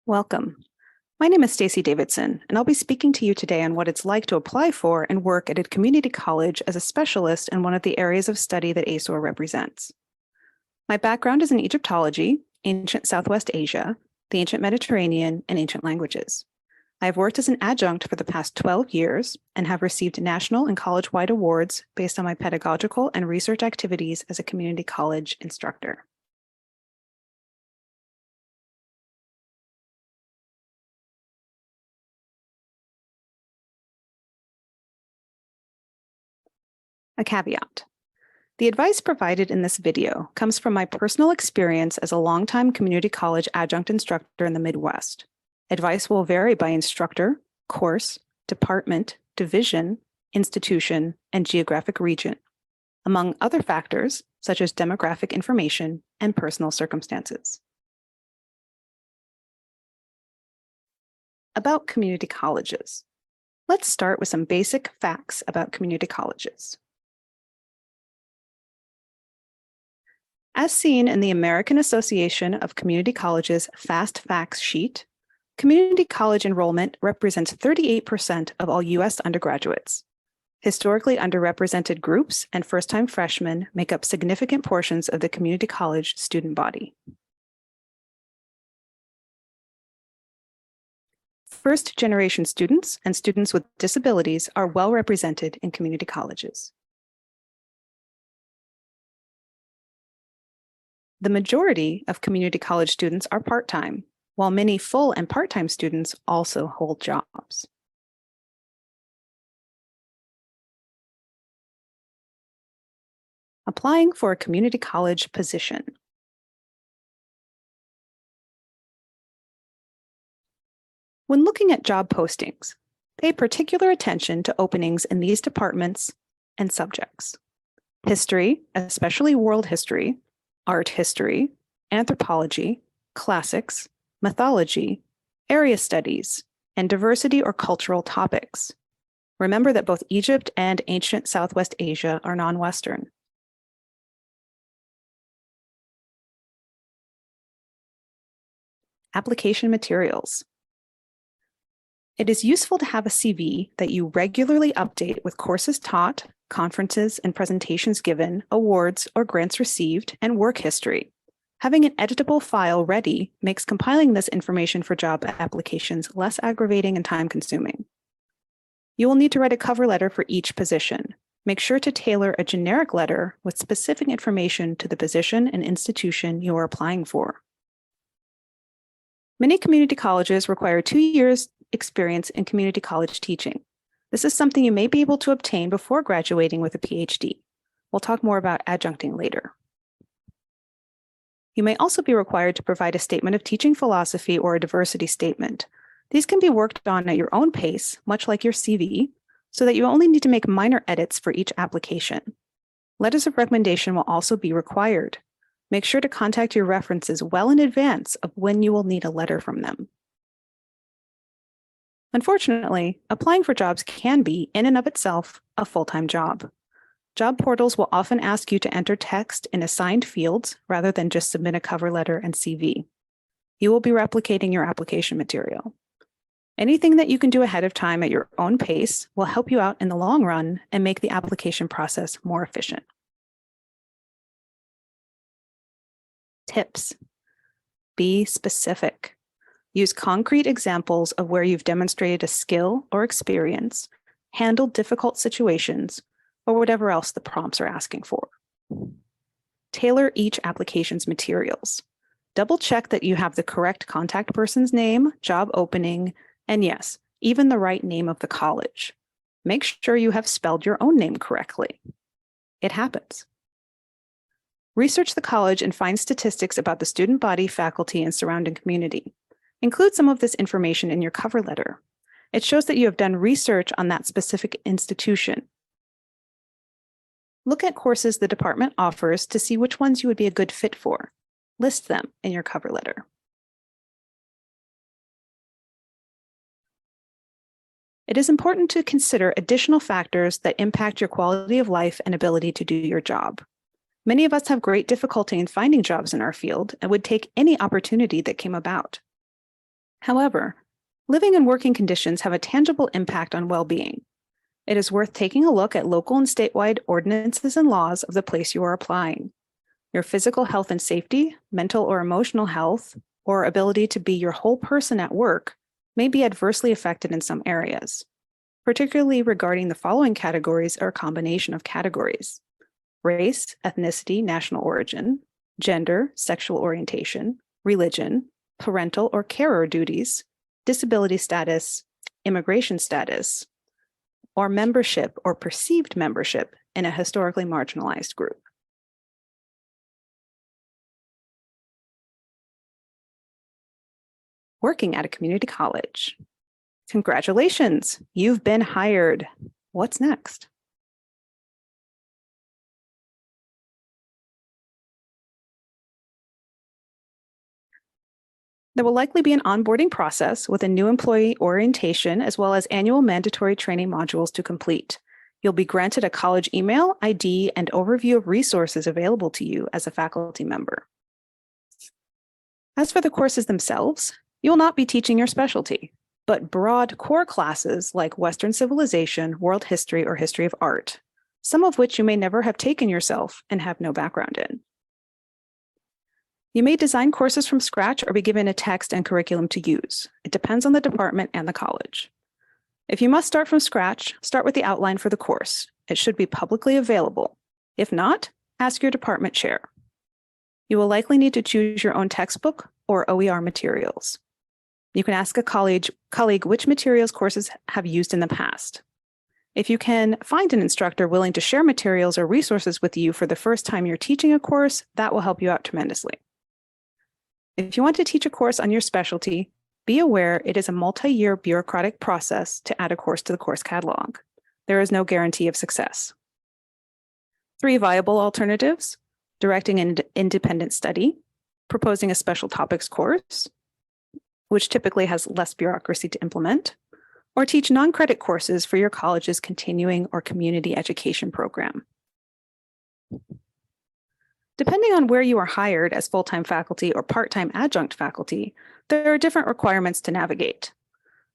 Welcome. My name is Stacy Davidson, and I'll be speaking to you today on what it's like to apply for and work at a community college as a specialist in one of the areas of study that ASOR represents. My background is in Egyptology, ancient Southwest Asia, the ancient Mediterranean, and ancient languages. I have worked as an adjunct for the past 12 years and have received national and college-wide awards based on my pedagogical and research activities as a community college instructor. A caveat. The advice provided in this video comes from my personal experience as a longtime community college adjunct instructor in the Midwest. Advice will vary by instructor, course, department, division, institution, and geographic region, among other factors such as demographic information and personal circumstances. About community colleges. Let's start with some basic facts about community colleges. As seen in the American Association of Community Colleges Fast Facts sheet, community college enrollment represents 38% of all U.S. undergraduates. Historically underrepresented groups and first-time freshmen make up significant portions of the community college student body. First-generation students and students with disabilities are well represented in community colleges. The majority of community college students are part-time, while many full and part-time students also hold jobs. Applying for a community college position. When looking at job postings, pay particular attention to openings in these departments and subjects: history, especially world history, art history, anthropology, classics, mythology, area studies, and diversity or cultural topics. Remember that both Egypt and ancient Southwest Asia are non-Western. Application materials. It is useful to have a CV that you regularly update with courses taught, conferences and presentations given, awards or grants received, and work history. Having an editable file ready makes compiling this information for job applications less aggravating and time-consuming. You will need to write a cover letter for each position. Make sure to tailor a generic letter with specific information to the position and institution you are applying for. Many community colleges require 2 years experience in community college teaching. This is something you may be able to obtain before graduating with a PhD. We'll talk more about adjuncting later. You may also be required to provide a statement of teaching philosophy or a diversity statement. These can be worked on at your own pace, much like your CV, so that you only need to make minor edits for each application. Letters of recommendation will also be required. Make sure to contact your references well in advance of when you will need a letter from them. Unfortunately, applying for jobs can be, in and of itself, a full-time job. Job portals will often ask you to enter text in assigned fields rather than just submit a cover letter and CV. You will be replicating your application material. Anything that you can do ahead of time at your own pace will help you out in the long run and make the application process more efficient. Tips. Be specific. Use concrete examples of where you've demonstrated a skill or experience, handled difficult situations, or whatever else the prompts are asking for. Tailor each application's materials. Double check that you have the correct contact person's name, job opening, and yes, even the right name of the college. Make sure you have spelled your own name correctly. It happens. Research the college and find statistics about the student body, faculty, and surrounding community. Include some of this information in your cover letter. It shows that you have done research on that specific institution. Look at courses the department offers to see which ones you would be a good fit for. List them in your cover letter. It is important to consider additional factors that impact your quality of life and ability to do your job. Many of us have great difficulty in finding jobs in our field and would take any opportunity that came about. However, living and working conditions have a tangible impact on well-being. It is worth taking a look at local and statewide ordinances and laws of the place you are applying. Your physical health and safety, mental or emotional health, or ability to be your whole person at work may be adversely affected in some areas, particularly regarding the following categories or a combination of categories: race, ethnicity, national origin, gender, sexual orientation, religion, parental or carer duties, disability status, immigration status, or membership or perceived membership in a historically marginalized group. Working at a community college. Congratulations, you've been hired. What's next? There will likely be an onboarding process with a new employee orientation, as well as annual mandatory training modules to complete. You'll be granted a college email, ID, and overview of resources available to you as a faculty member. As for the courses themselves, you will not be teaching your specialty, but broad core classes like Western civilization, world history, or history of art, some of which you may never have taken yourself and have no background in. You may design courses from scratch or be given a text and curriculum to use. It depends on the department and the college. If you must start from scratch, start with the outline for the course. It should be publicly available. If not, ask your department chair. You will likely need to choose your own textbook or OER materials. You can ask a colleague which materials courses have used in the past. If you can find an instructor willing to share materials or resources with you for the first time you're teaching a course, that will help you out tremendously. If you want to teach a course on your specialty, be aware it is a multi-year bureaucratic process to add a course to the course catalog. There is no guarantee of success. 3 viable alternatives: directing an independent study, proposing a special topics course, which typically has less bureaucracy to implement, or teach non-credit courses for your college's continuing or community education program. Depending on where you are hired as full-time faculty or part-time adjunct faculty, there are different requirements to navigate.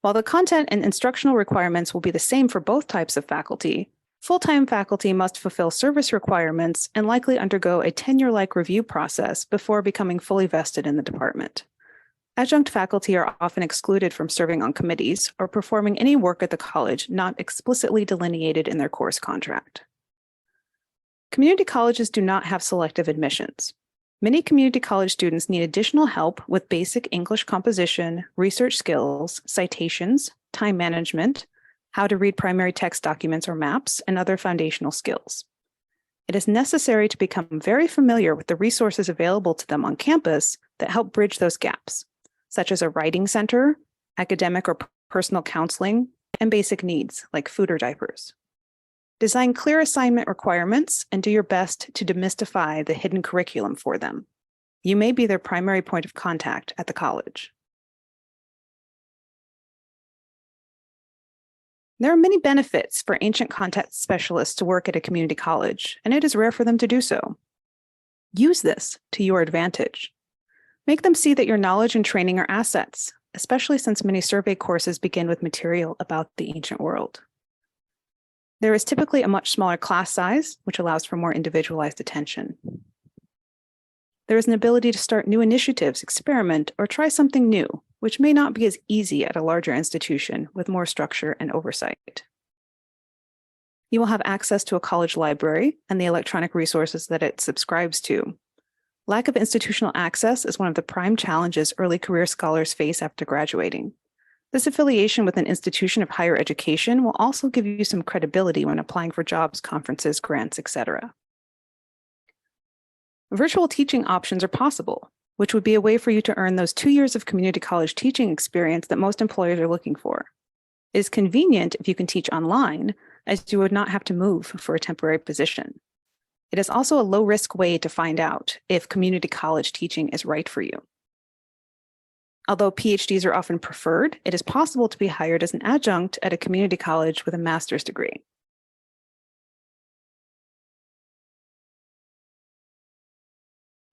While the content and instructional requirements will be the same for both types of faculty, full-time faculty must fulfill service requirements and likely undergo a tenure-like review process before becoming fully vested in the department. Adjunct faculty are often excluded from serving on committees or performing any work at the college not explicitly delineated in their course contract. Community colleges do not have selective admissions. Many community college students need additional help with basic English composition, research skills, citations, time management, how to read primary text documents or maps, and other foundational skills. It is necessary to become very familiar with the resources available to them on campus that help bridge those gaps, such as a writing center, academic or personal counseling, and basic needs like food or diapers. Design clear assignment requirements and do your best to demystify the hidden curriculum for them. You may be their primary point of contact at the college. There are many benefits for ancient context specialists to work at a community college, and it is rare for them to do so. Use this to your advantage. Make them see that your knowledge and training are assets, especially since many survey courses begin with material about the ancient world. There is typically a much smaller class size, which allows for more individualized attention. There is an ability to start new initiatives, experiment, or try something new, which may not be as easy at a larger institution with more structure and oversight. You will have access to a college library and the electronic resources that it subscribes to. Lack of institutional access is one of the prime challenges early career scholars face after graduating. This affiliation with an institution of higher education will also give you some credibility when applying for jobs, conferences, grants, etc. Virtual teaching options are possible, which would be a way for you to earn those 2 years of community college teaching experience that most employers are looking for. It is convenient if you can teach online, as you would not have to move for a temporary position. It is also a low-risk way to find out if community college teaching is right for you. Although PhDs are often preferred, it is possible to be hired as an adjunct at a community college with a master's degree.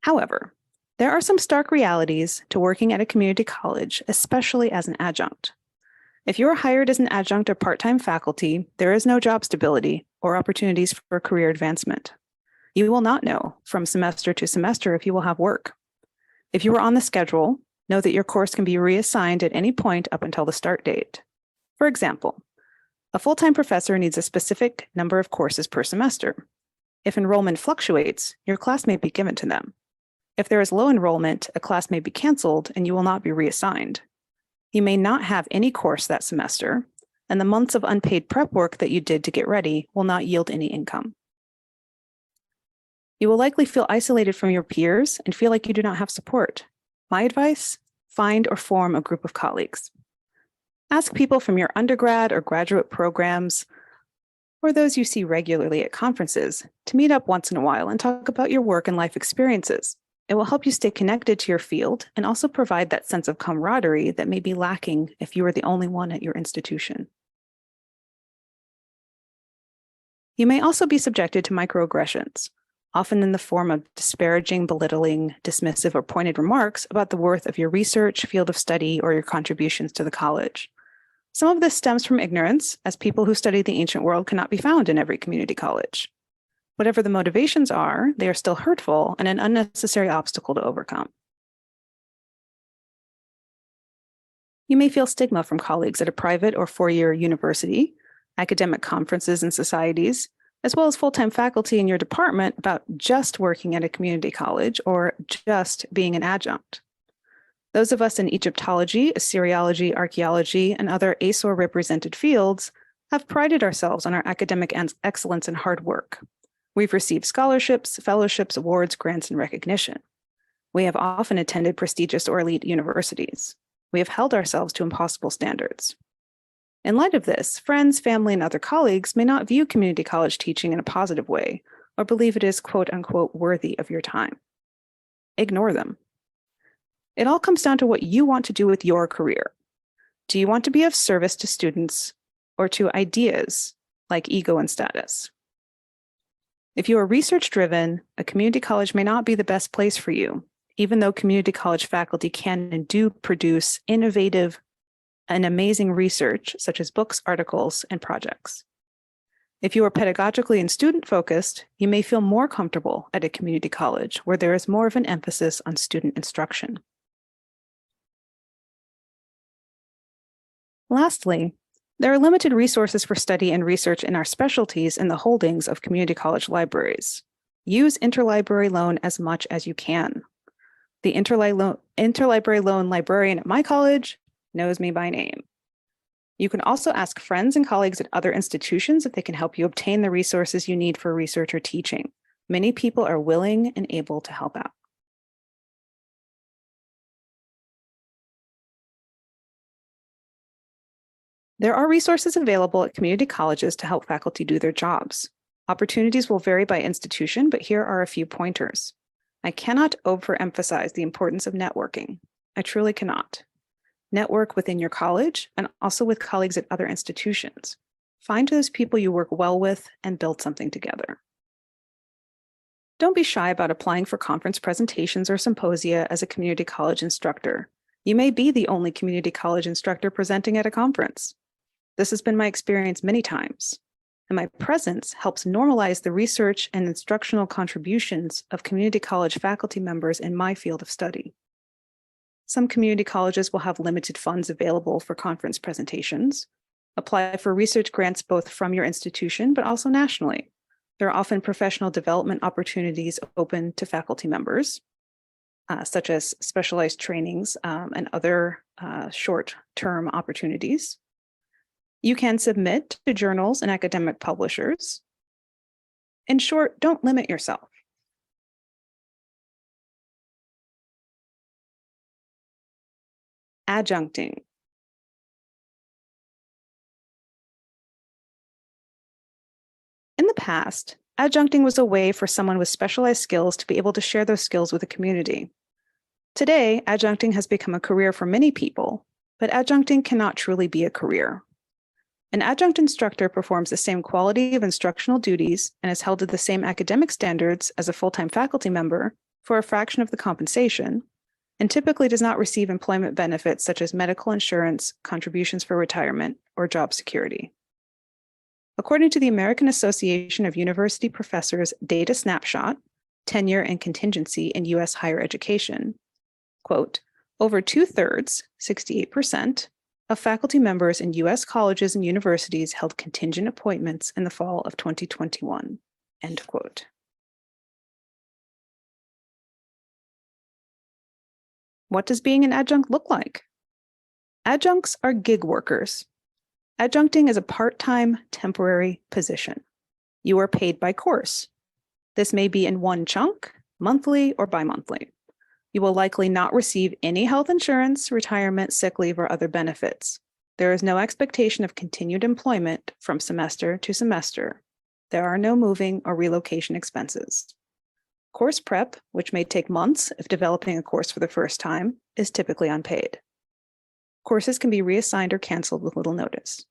However, There are some stark realities to working at a community college, especially as an adjunct. If you are hired as an adjunct or part-time faculty, there is no job stability or opportunities for career advancement. You will not know from semester to semester if you will have work. If you are on the schedule, know that your course can be reassigned at any point up until the start date. For example, a full-time professor needs a specific number of courses per semester. If enrollment fluctuates, your class may be given to them. If there is low enrollment, a class may be canceled and you will not be reassigned. You may not have any course that semester, and the months of unpaid prep work that you did to get ready will not yield any income. You will likely feel isolated from your peers and feel like you do not have support. My advice: find or form a group of colleagues. Ask people from your undergrad or graduate programs, or those you see regularly at conferences, to meet up once in a while and talk about your work and life experiences. It will help you stay connected to your field and also provide that sense of camaraderie that may be lacking if you are the only one at your institution. You may also be subjected to microaggressions, often in the form of disparaging, belittling, dismissive, or pointed remarks about the worth of your research, field of study, or your contributions to the college. Some of this stems from ignorance, as people who study the ancient world cannot be found in every community college. Whatever the motivations are, they are still hurtful and an unnecessary obstacle to overcome. You may feel stigma from colleagues at a private or four-year university, academic conferences and societies, as well as full-time faculty in your department about just working at a community college or just being an adjunct. Those of us in Egyptology, Assyriology, archaeology, and other ASOR-represented fields have prided ourselves on our academic excellence and hard work. We've received scholarships, fellowships, awards, grants, and recognition. We have often attended prestigious or elite universities. We have held ourselves to impossible standards. In light of this, friends, family, and other colleagues may not view community college teaching in a positive way or believe it is quote unquote worthy of your time. Ignore them. It all comes down to what you want to do with your career. Do you want to be of service to students or to ideas like ego and status? If you are research-driven, a community college may not be the best place for you, even though community college faculty can and do produce innovative and amazing research, such as books, articles, and projects. If you are pedagogically and student-focused, you may feel more comfortable at a community college where there is more of an emphasis on student instruction. Lastly, there are limited resources for study and research in our specialties in the holdings of community college libraries. Use interlibrary loan as much as you can. The interlibrary loan librarian at my college knows me by name. You can also ask friends and colleagues at other institutions if they can help you obtain the resources you need for research or teaching. Many people are willing and able to help out. There are resources available at community colleges to help faculty do their jobs. Opportunities will vary by institution, but here are a few pointers. I cannot overemphasize the importance of networking. I truly cannot. Network within your college and also with colleagues at other institutions. Find those people you work well with and build something together. Don't be shy about applying for conference presentations or symposia as a community college instructor. You may be the only community college instructor presenting at a conference. This has been my experience many times, and my presence helps normalize the research and instructional contributions of community college faculty members in my field of study. Some community colleges will have limited funds available for conference presentations. Apply for research grants both from your institution, but also nationally. There are often professional development opportunities open to faculty members, such as specialized trainings and other short-term opportunities. You can submit to journals and academic publishers. In short, don't limit yourself. Adjuncting. In the past, adjuncting was a way for someone with specialized skills to be able to share those skills with the community. Today, adjuncting has become a career for many people, but adjuncting cannot truly be a career. An adjunct instructor performs the same quality of instructional duties and is held to the same academic standards as a full-time faculty member, for a fraction of the compensation and typically does not receive employment benefits such as medical insurance, contributions for retirement, or job security. According to the American Association of University Professors Data Snapshot, Tenure and Contingency in U.S. Higher Education, quote, over 2/3, 68%, of faculty members in U.S. colleges and universities held contingent appointments in the fall of 2021, end quote. What does being an adjunct look like? Adjuncts are gig workers. Adjuncting is a part-time, temporary position. You are paid by course. This may be in one chunk, monthly or bi-monthly. You will likely not receive any health insurance, retirement, sick leave, or other benefits. There is no expectation of continued employment from semester to semester. There are no moving or relocation expenses. Course prep, which may take months if developing a course for the first time, is typically unpaid. Courses can be reassigned or canceled with little notice.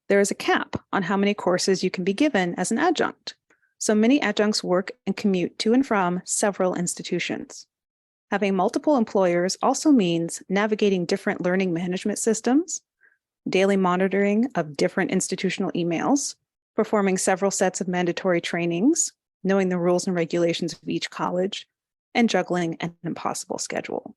There is a cap on how many courses you can be given as an adjunct, so many adjuncts work and commute to and from several institutions. Having multiple employers also means navigating different learning management systems, daily monitoring of different institutional emails, performing several sets of mandatory trainings, knowing the rules and regulations of each college, and juggling an impossible schedule.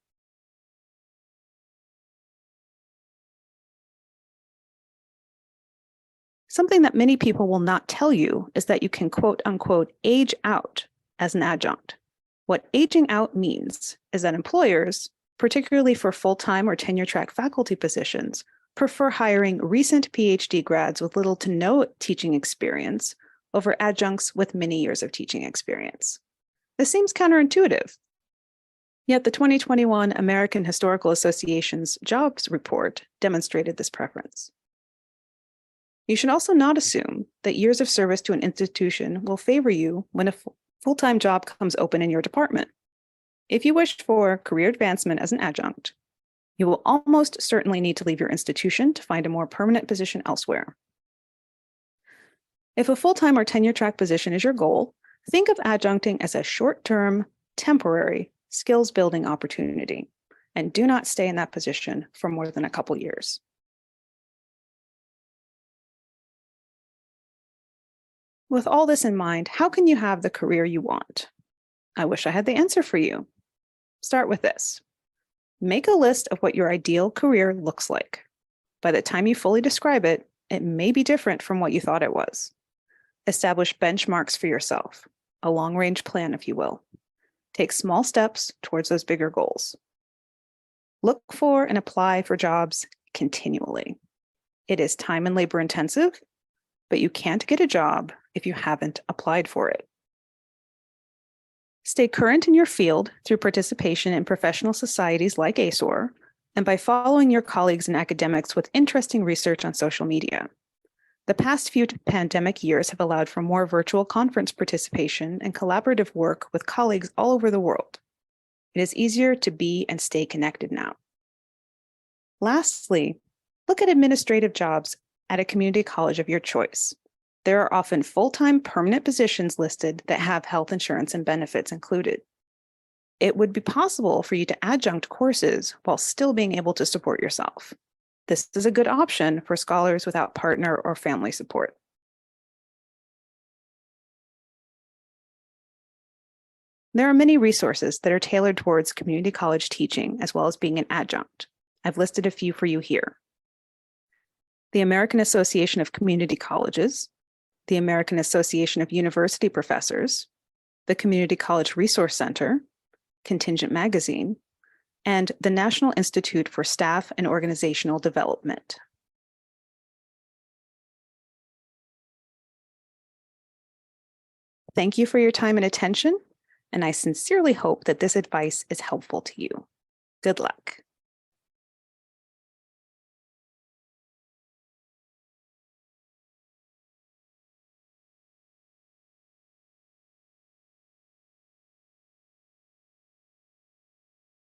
Something that many people will not tell you is that you can quote unquote age out as an adjunct. What aging out means is that employers, particularly for full-time or tenure-track faculty positions, prefer hiring recent PhD grads with little to no teaching experience over adjuncts with many years of teaching experience. This seems counterintuitive. Yet the 2021 American Historical Association's jobs report demonstrated this preference. You should also not assume that years of service to an institution will favor you when a full-time job comes open in your department. If you wish for career advancement as an adjunct, you will almost certainly need to leave your institution to find a more permanent position elsewhere. If a full-time or tenure-track position is your goal, think of adjuncting as a short-term, temporary, skills-building opportunity, and do not stay in that position for more than a couple years. With all this in mind, how can you have the career you want? I wish I had the answer for you. Start with this. Make a list of what your ideal career looks like. By the time you fully describe it, it may be different from what you thought it was. Establish benchmarks for yourself, a long-range plan, if you will. Take small steps towards those bigger goals. Look for and apply for jobs continually. It is time and labor intensive, but you can't get a job if you haven't applied for it. Stay current in your field through participation in professional societies like ASOR and by following your colleagues and academics with interesting research on social media. The past few pandemic years have allowed for more virtual conference participation and collaborative work with colleagues all over the world. It is easier to be and stay connected now. Lastly, look at administrative jobs at a community college of your choice. There are often full-time permanent positions listed that have health insurance and benefits included. It would be possible for you to adjunct courses while still being able to support yourself. This is a good option for scholars without partner or family support. There are many resources that are tailored towards community college teaching as well as being an adjunct. I've listed a few for you here. The American Association of Community Colleges, the American Association of University Professors, the Community College Resource Center, Contingent Magazine, and the National Institute for Staff and Organizational Development. Thank you for your time and attention, and I sincerely hope that this advice is helpful to you. Good luck.